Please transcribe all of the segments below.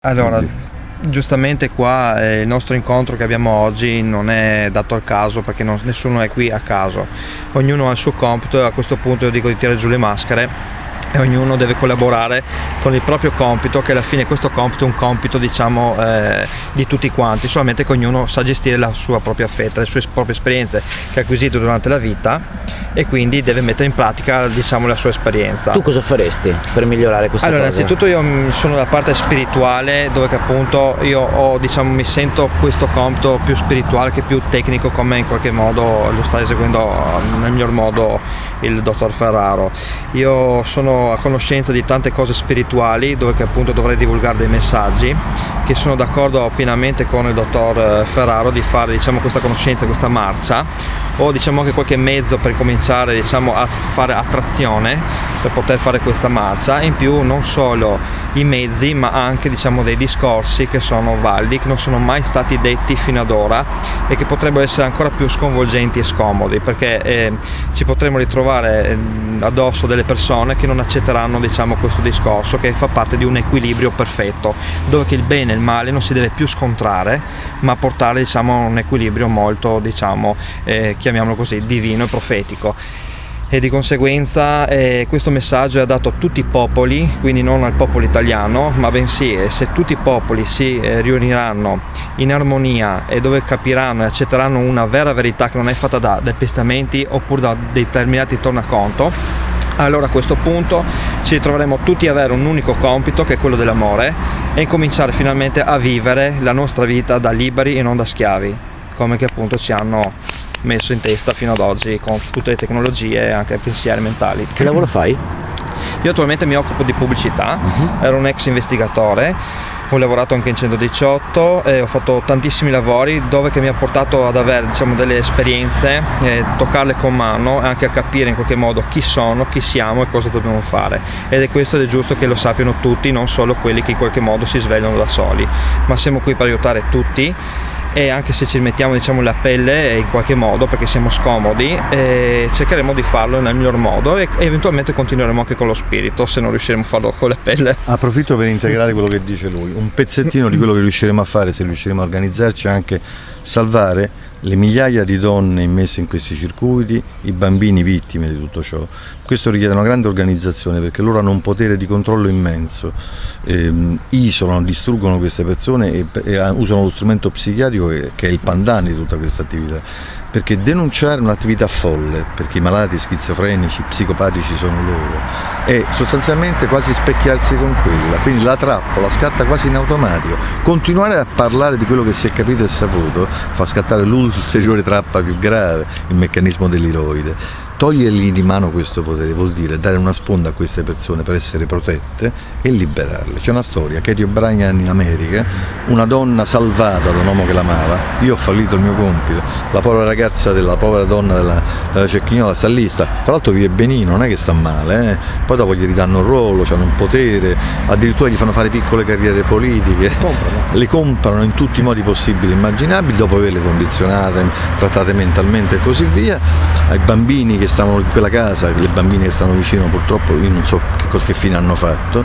Allora, giustamente qua il nostro incontro che abbiamo oggi non è dato al caso, perché nessuno è qui a caso, ognuno ha il suo compito e a questo punto io dico di tirare giù le maschere e ognuno deve collaborare con il proprio compito, che alla fine questo compito è un compito diciamo di tutti quanti, solamente che ognuno sa gestire la sua propria fetta, le sue proprie esperienze che ha acquisito durante la vita e quindi deve mettere in pratica diciamo la sua esperienza. Tu cosa faresti per migliorare questa cosa? Innanzitutto io sono la parte spirituale, dove che appunto io diciamo mi sento questo compito più spirituale che più tecnico, come in qualche modo lo sta eseguendo nel miglior modo il dottor Ferraro. Io sono a conoscenza di tante cose spirituali, dove che appunto dovrei divulgare dei messaggi, che sono d'accordo pienamente con il dottor Ferraro di fare diciamo questa conoscenza, questa marcia, o diciamo anche qualche mezzo per cominciare diciamo a fare attrazione per poter fare questa marcia, e in più non solo i mezzi ma anche diciamo dei discorsi che sono validi, che non sono mai stati detti fino ad ora e che potrebbero essere ancora più sconvolgenti e scomodi, perché ci potremmo ritrovare addosso delle persone che non accetteranno diciamo questo discorso, che fa parte di un equilibrio perfetto, dove che il bene e il male non si deve più scontrare ma portare diciamo a un equilibrio molto diciamo chiamiamolo così divino e profetico. E di conseguenza questo messaggio è adatto a tutti i popoli, quindi non al popolo italiano, ma bensì se tutti i popoli si riuniranno in armonia e dove capiranno e accetteranno una vera verità che non è fatta da pestamenti oppure da determinati tornaconto, allora a questo punto ci ritroveremo tutti a avere un unico compito, che è quello dell'amore, e incominciare finalmente a vivere la nostra vita da liberi e non da schiavi, come che appunto ci hanno messo in testa fino ad oggi con tutte le tecnologie e anche pensieri mentali. Che lavoro fai? Io attualmente mi occupo di pubblicità, ero un ex investigatore, ho lavorato anche in 118 e ho fatto tantissimi lavori, dove che mi ha portato ad avere diciamo delle esperienze, toccarle con mano e anche a capire in qualche modo chi sono, chi siamo e cosa dobbiamo fare, ed è questo ed è giusto che lo sappiano tutti, non solo quelli che in qualche modo si svegliano da soli, ma siamo qui per aiutare tutti. E anche se ci mettiamo diciamo la pelle in qualche modo perché siamo scomodi, cercheremo di farlo nel miglior modo e eventualmente continueremo anche con lo spirito, se non riusciremo a farlo con le pelle. Approfitto per integrare quello che dice lui, un pezzettino di quello che riusciremo a fare, se riusciremo a organizzarci, anche salvare le migliaia di donne immesse in questi circuiti, i bambini vittime di tutto ciò. Questo richiede una grande organizzazione, perché loro hanno un potere di controllo immenso, isolano, distruggono queste persone e usano lo strumento psichiatrico che è il pandan di tutta questa attività, perché denunciare un'attività folle, perché i malati schizofrenici, psicopatici sono loro, è sostanzialmente quasi specchiarsi con quella, quindi la trappola scatta quasi in automatico. Continuare a parlare di quello che si è capito e saputo fa scattare l'ulteriore trappola più grave, il meccanismo dell'iroide. Togliergli di mano questo potere vuol dire dare una sponda a queste persone per essere protette e liberarle. C'è una storia, Katie O'Brien in America, una donna salvata da un uomo che l'amava. Io ho fallito il mio compito, la povera ragazza della povera donna della Cecchignola sta lì, tra l'altro vive benino, non è che sta male, poi dopo gli ridanno un ruolo, hanno un potere, addirittura gli fanno fare piccole carriere politiche, le comprano in tutti i modi possibili e immaginabili, dopo averle condizionate, trattate mentalmente e così via. Ai bambini che stavano in quella casa, le bambine che stavano vicino, purtroppo io non so che fine hanno fatto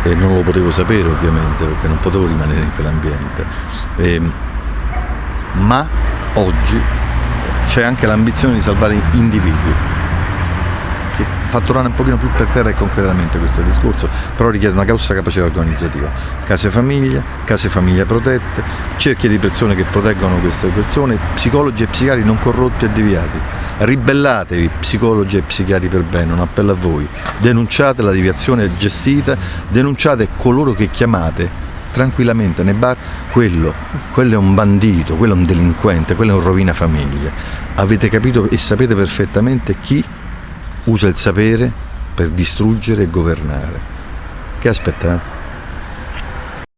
e non lo potevo sapere ovviamente, perché non potevo rimanere in quell'ambiente, ma oggi c'è anche l'ambizione di salvare individui, che fa tornare un pochino più per terra e concretamente questo discorso, però richiede una grossa capacità organizzativa, case famiglia protette, cerchia di persone che proteggono queste persone, psicologi e psichiatri non corrotti e deviati. Ribellatevi, psicologi e psichiatri per bene, un appello a voi, denunciate la deviazione gestita, denunciate coloro che chiamate tranquillamente nei bar, quello è un bandito, quello è un delinquente, quello è un rovina famiglia. Avete capito e sapete perfettamente chi usa il sapere per distruggere e governare. Che aspettate?